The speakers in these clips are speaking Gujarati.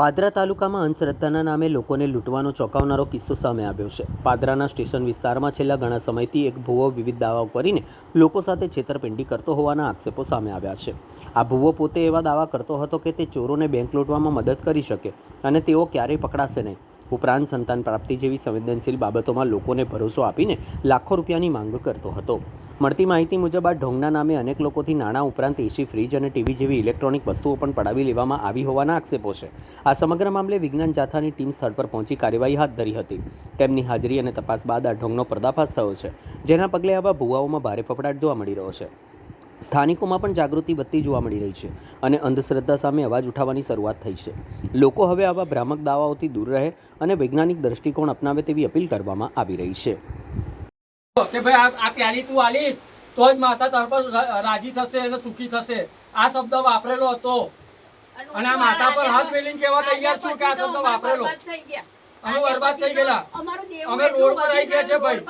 પાદરા તાલુકામાં અંધશ્રદ્ધાના નામે લોકોને લૂંટવાનો ચોંકાવનારો કિસ્સો સામે આવ્યો છે। પાદરાના સ્ટેશન વિસ્તારમાં છેલ્લા ઘણા સમયથી એક ભૂવો વિવિધ દાવાઓ કરીને લોકો સાથે છેતરપિંડી કરતો હોવાના આક્ષેપો સામે આવ્યા છે। આ ભૂવો પોતે એવા દાવા કરતો હતો કે તે ચોરોને બેંક લૂંટવામાં મદદ કરી શકે અને તેઓ ક્યારેય પકડાશે નહીં। ઉપરાંત સંતાન પ્રાપ્તિ જેવી સંવેદનશીલ બાબતોમાં લોકોને ભરોસો આપીને લાખો રૂપિયાની માંગ કરતો હતો। મળતી માહિતી મુજબ આ ઢોંગના નામે અનેક લોકોથી નાણાં ઉપરાંત એસી, ફ્રીજ અને ટીવી જેવી ઇલેક્ટ્રોનિક વસ્તુઓ પણ પડાવી લેવામાં આવી હોવાના આક્ષેપો છે। આ સમગ્ર મામલે વિજ્ઞાન જાથાની ટીમ સ્થળ પર પહોંચી કાર્યવાહી હાથ ધરી હતી। તેમની હાજરી અને તપાસ બાદ આ ઢોંગનો પર્દાફાશ થયો છે, જેના પગલે આવા ભૂવાઓમાં ભારે ફફડાટ જોવા મળી રહ્યો છે। સ્થાનિકોમાં પણ જાગૃતિ વધતી જોવા મળી રહી છે અને અંધશ્રદ્ધા સામે અવાજ ઉઠાવવાની શરૂઆત થઈ છે। લોકો હવે આવા ભ્રામક દાવાઓથી દૂર રહે અને વૈજ્ઞાનિક દ્રષ્ટિકોણ અપનાવે તેવી અપીલ કરવામાં આવી રહી છે કે ભાઈ આ પ્યાલી તું આલીશ તો જ માતા તાર પર રાજી થશે અને સુખી થશે। આ શબ્દ વાપરેલો હતો અને આ માતા પર હાથ મેલીને કહેવા તૈયાર છું કે આ શબ્દ વાપરેલો। અમે બરબાદ થઈ ગયેલા, અમે રોડ પર આવી ગયા છે ભાઈ।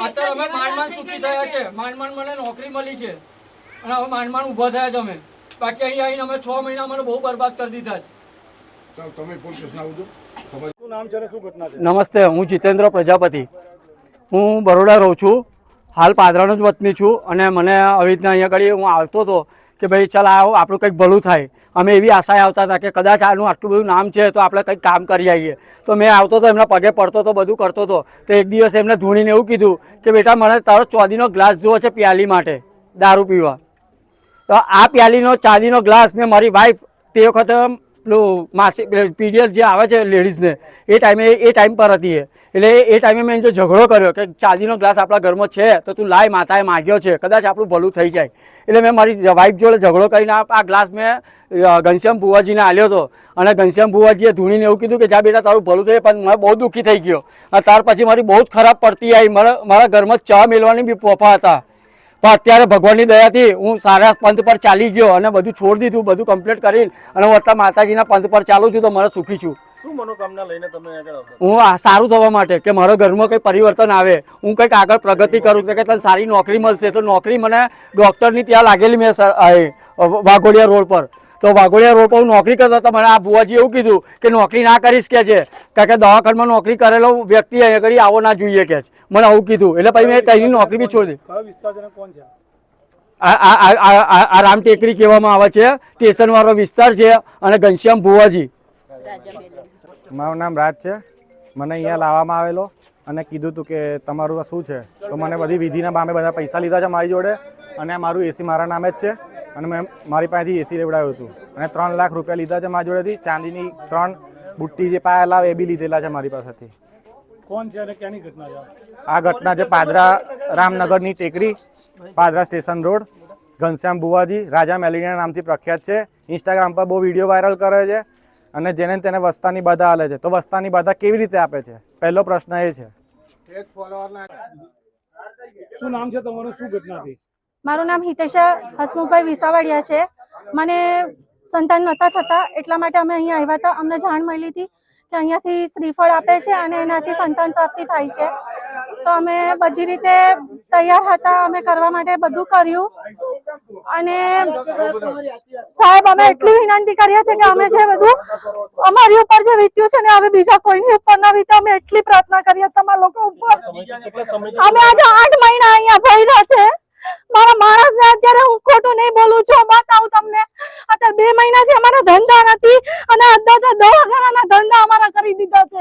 અત્યારે અમે માંડ સુખી થયા છે, માંડ મને નોકરી મળી છે અને હવે માંડ ઉભા થયા છે અમે। બાકી અહીં આવીને અમે 6 મહિના મને બહુ બરબાદ કરી દીધા છે। તમે પોલીસ સ્ટેશન આવજો। તમારું નામ છે ને શું ઘટના છે? નમસ્તે, હું જીતેન્દ્ર પ્રજાપતિ, હું બરોડા રહું છું। હાલ પાદરાનો જ વતની છું અને મને આવી રીતના અહીંયા આગળ હું આવતો હતો કે ભાઈ ચાલ આવો આપણું કંઈક ભલું થાય। અમે એવી આશાએ આવતા હતા કે કદાચ આનું આટલું બધું નામ છે તો આપણે કંઈક કામ કરી આવીએ। તો મેં આવતો હતો, એમના પગે પડતો હતો, બધું કરતો હતો। તો એક દિવસ એમને ધૂણીને એવું કીધું કે બેટા મને તારો ચાંદીનો ગ્લાસ જોવો છે પ્યાલી માટે દારૂ પીવા। તો આ પ્યાલીનો ચાંદીનો ગ્લાસ મેં મારી વાઈફ તે વખતે પેલું માસિક પીરિયડ જે આવે છે લેડીઝને એ ટાઈમ પર હતી એટલે એ ટાઈમે મેં જો ઝઘડો કર્યો કે ચાંદીનો ગ્લાસ આપણા ઘરમાં છે તો તું લાય, માતાએ માગ્યો છે, કદાચ આપણું ભલું થઈ જાય। એટલે મેં મારી વાઈફ જોડે ઝઘડો કરીને આ ગ્લાસ મેં ઘનશ્યામ ભુવાજીને આલ્યો હતો અને ઘનશ્યામ ભુવાજીએ ધૂણીને એવું કીધું કે જા બેટા તારું ભલું થઈ। પણ મેં બહુ દુઃખી થઈ ગયો અને ત્યાર પછી મારી બહુ જ ખરાબ પડતી આવી। મારા ઘરમાં ચા મેળવાની બી પોફા હતા, પણ અત્યારે ભગવાનની દયાથી હું સારા પંથ પર ચાલી ગયો અને બધું છોડી દીધું, બધું કમ્પ્લીટ કરીને અને હું અત્યારે માતાજીના પંથ પર ચાલું છું તો મને સુખી છું। શું મનોકામના લઈને તમે આગળ આવતા? હું સારું થવા માટે કે મારા ઘરમાં કંઈ પરિવર્તન આવે, હું કંઈક આગળ પ્રગતિ કરું કે તને સારી નોકરી મળશે। તો નોકરી મને ડૉક્ટરની ત્યાં લાગેલી મેં વાઘોડિયા રોડ પર। તો વાઘોડિયા રોડ પર હું નોકરી કરતો હતો, મને આ ભુવાજી એવું કીધું કે નોકરી ના કરીશ કે છે કારણ કે દવાખાનામાં નોકરી કરેલો વ્યક્તિ અહીંયા આગળ આવો ના જોઈએ કે મને આવું કીધું। એટલે પછી મેં ત્યાંની નોકરી બી છોડી દીધી। કયો વિસ્તાર છે, કોણ છે? આ રામ ટેકરી કહેવામાં આવે છે, સ્ટેશનવાળો વિસ્તાર છે અને ઘનશ્યામ ભુવાજી। મારું નામ રાજ છે। મને અહીંયા લાવવામાં આવેલો અને કીધું હતું કે તમારું શું છે, તો મને બધી વિધિના બામે બધા પૈસા લીધા છે મારી જોડે અને મારું એસી મારા નામે જ છે અને મેં મારી પાસેથી એસી લેવડાવ્યું હતું અને 3 લાખ રૂપિયા લીધા છે મારી જોડેથી। ચાંદીની 3 બુટ્ટી જે પાયા લાવે એ બી લીધેલા છે મારી પાસેથી। કોણ છે અને ક્યાંની ઘટના છે? આ ઘટના છે પાદરા રામનગરની ટેકરી, પાદરા સ્ટેશન રોડ। ઘનશ્યામ ભુવાજી રાજા મેલેડિયા નામથી પ્રખ્યાત છે। ઇન્સ્ટાગ્રામ પર બહુ વિડીયો વાયરલ કરે છે અને જેને તેને વસ્તાની બાધા આલે છે। તો વસ્તાની બાધા કેવી રીતે આપે છે, પહેલો પ્રશ્ન એ છે। શું નામ છે તમારું, શું ઘટના હતી? મારું નામ હિતેશા હસમુખભાઈ વિસાવડિયા છે। મને સંતાન નહોતા થતા એટલા માટે અમે અહીંયા આવ્યા હતા। અમને જાણ મળી હતી કે અહીંયાથી શ્રીફળ આપે છે અને એનાથી સંતાન પ્રાપ્તિ થાય છે। તો અમે બધી રીતે તૈયાર હતા, અમે કરવા માટે બધું કર્યું અને સાહેબ અમે એટલી વિનંતી કરીએ છીએ કે અમે જે બધું અમારી ઉપર જે વીત્યું છે ને હવે બીજા કોઈની ઉપર ના વીતે। અમે એટલી પ્રાર્થના કરીએ તમારા લોકો ઉપર। અમે આજે 8 મહિના અહીંયા ભર્યા છે। મારા માણસ ને અત્યારે હું ખોટું નહીં બોલું છું, બતાવું તમને અત્યારે 2 મહિનાથી અમારા ધંધા નથી અને દવાખાનાના ધંધા અમારા કરી દીધા છે।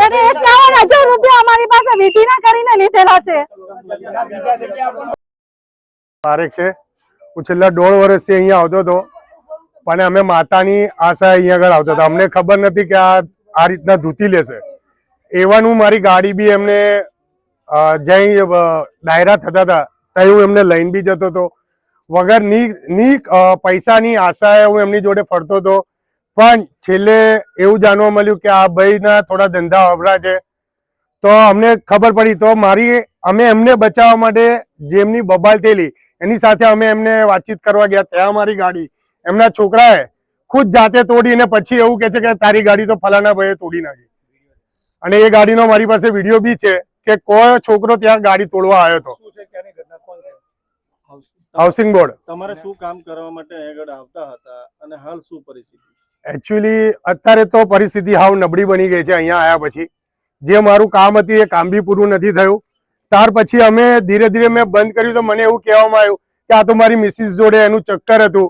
એને 51,000 રૂપિયા અમારી પાસે વિધિના કરીને લીધેલા છે। પારેખ છે, હું છેલ્લા 1.5 વર્ષથી અહીંયા આવતો હતો પણ અમે માતાની આશા અહીંયા આગળ આવતા હતા। અમને ખબર નથી કે આ રીતના ધૂતી લેશે। એવન હું મારી ગાડી બી એમને જ્યાં ડાયરા થતા હતા ત્યાં હું એમને લઈને બી જતો હતો વગર ની પૈસાની આશાએ હું એમની જોડે ફરતો હતો। પણ છેલ્લે એવું જાણવા મળ્યું કે આ ભાઈના થોડા ધંધા અવરા છે તો અમને ખબર પડી। તો અમે એમને બચાવવા માટે જેમની બબાલ થયેલી એની સાથે અમે એમને વાતચીત કરવા ગયા। ત્યાં અમારી ગાડી એમના છોકરાએ ખુદ જાતે તોડીને પછી એવું કહે છે કે તારી ગાડી તો ફલાણા ભાઈએ તોડી નાખી અને એ ગાડીનો મારી પાસે વિડીયો બી છે કે કોઈ છોકરો ત્યાં ગાડી તોડવા આવ્યો હતો। Housing board. તમારે શું કામ કરવા માટે આગળ આવતા હતા અને હાલ શું પરિસ્થિતિ? એકચ્યુઅલી અત્યારે તો પરિસ્થિતિ હાવ નબળી બની ગઈ છે અહીંયા આવ્યા પછી. જે મારું કામ હતું એ કામ બી પૂરું નથી થયું. ત્યાર પછી અમે ધીરે ધીરે મેં બંધ કર્યું તો મને એવું કહેવામાં આવ્યું કે આ તો મારી મિસિસ જોડે એનું ચક્કર હતું,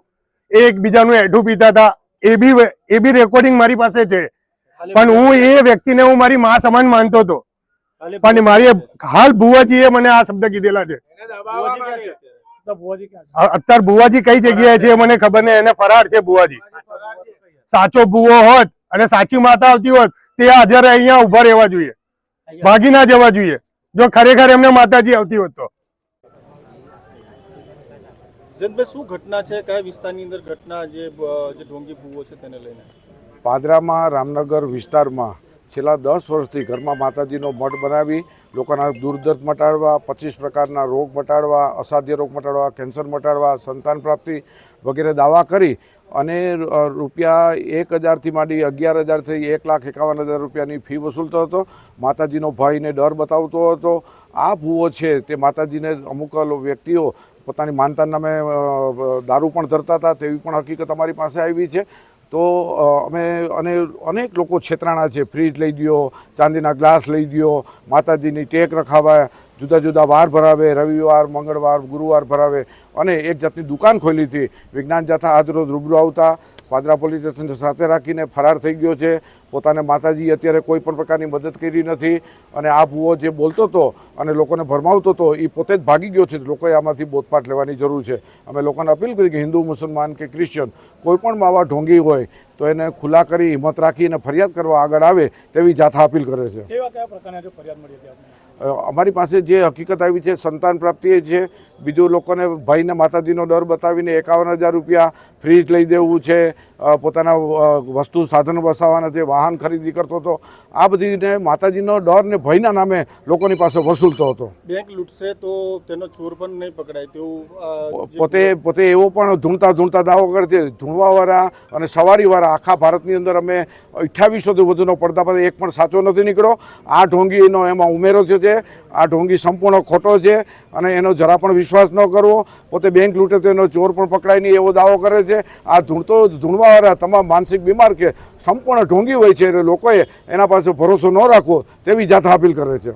એ એકબીજાનું એઠું પીતા હતા. એ બી રેકોર્ડિંગ મારી પાસે છે. પણ હું એ વ્યક્તિને હું મારી મા સમાન માનતો હતો. પણ મારી હાલ ભુવાજીએ મને આ શબ્દ કીધેલા છે. તો ભુવાજી ક્યાં અત્યારે ભુવાજી કઈ જગ્યાએ છે મને ખબર નહીં, એને ફરાર છે ભુવાજી. સાચો ભુવો હોત અને સાચી માતા આવતી હોત તે હાજર અહીંયા ઉભા રહેવા જોઈએ, ભાગી ના જવા જોઈએ જો ખરેખર એમને માતાજી આવતી હોત તો. જયંતભાઈ, શું ઘટના છે? કયા વિસ્તારની અંદર ઘટના જે ઢોંગી ભૂવો છે તેને લઈને? પાદરામાં રામનગર વિસ્તારમાં છેલ્લા 10 વર્ષથી ઘરમાં માતાજીનો મઠ બનાવી લોકોના દુર્દર્દ મટાડવા, 25 પ્રકારના રોગ મટાડવા, અસાધ્ય રોગ મટાડવા, કેન્સર મટાડવા, સંતાન પ્રાપ્તિ વગેરે દાવા કરી અને રૂપિયા 1000થી માંડી 11,000થી 1,51,000 રૂપિયાની ફી વસૂલતો હતો. માતાજીનો ભાઈને ડર બતાવતો હતો. આ ભૂવો છે તે માતાજીને અમુક વ્યક્તિઓ પોતાની માનતા નામે દારૂ પણ ધરતા હતા તેવી પણ હકીકત અમારી પાસે આવી છે. તો અમે અનેક લોકો છેતરાણા છે. ફ્રીજ લઈ દો, ચાંદીના ગ્લાસ લઈ દો, માતાજીની ટેક રખાવે, જુદા જુદા વાર ભરાવે, રવિવાર, મંગળવાર, ગુરુવાર ભરાવે અને એક જાતની દુકાન ખોલી હતી. વિજ્ઞાન જાથા આજરોજ રૂબરૂ આવતા પાદરા પોલીસ સ્ટેશન સાથે રાખીને ફરાર થઈ ગયો છે. પોતાને માતાજી અત્યારે કોઈ પણ પ્રકારની મદદ કરી નથી અને આ ભૂવો જે બોલતો હતો અને લોકોને ભરમાવતો હતો એ પોતે જ ભાગી ગયો છે. લોકોએ આમાંથી બોધપાઠ લેવાની જરૂર છે. અમે લોકોને અપીલ કરી કે હિન્દુ, મુસલમાન કે ક્રિશ્ચન કોઈ પણ આવા ઢોંગી હોય તો એને ખુલ્લા કરી હિંમત રાખીને ફરિયાદ કરવા આગળ આવે તેવી જાથા અપીલ કરે છે. કયા પ્રકારની ફરિયાદ મળી હતી આપને? અમારી પાસે જે હકીકત આવી છે સંતાન પ્રાપ્તિ છે. બીજું લોકોને ભાઈને માતાજીનો ડર બતાવીને 51,000 રૂપિયા ફ્રીજ લઈ દેવું છે, પોતાના વસ્તુ સાધનો વસાવવાના છે, વાહન ખરીદી કરતો હતો. આ બધીને માતાજીનો ડર ને ભયના નામે લોકોની પાસે વસૂલતો હતો. બેંક લૂંટશે તો તેનો ચોર પણ નહીં પકડાય તેવું પોતે એવો પણ ધૂણતા દાવો કરે છે. ધૂણવાવાળા અને સવારીવાળા આખા ભારતની અંદર અમે 2800થી વધુનો પડદાપદ એક પણ સાચો નથી નીકળ્યો. આ ઢોંગીનો એમાં ઉમેરો થયો છે. આ ઢોંગી સંપૂર્ણ ખોટો છે અને એનો જરા પણ વિશ્વાસ ન કરવો. પોતે બેંક લૂંટે તો એનો ચોર પણ પકડાય નહીં એવો દાવો કરે છે. આ ધૂણવાવાળા તમામ માનસિક બીમાર કે સંપૂર્ણ ઢોંગી હોય છે એટલે લોકોએ એના પાસે ભરોસો ન રાખવો તેવી જાથા અપીલ કરે છે.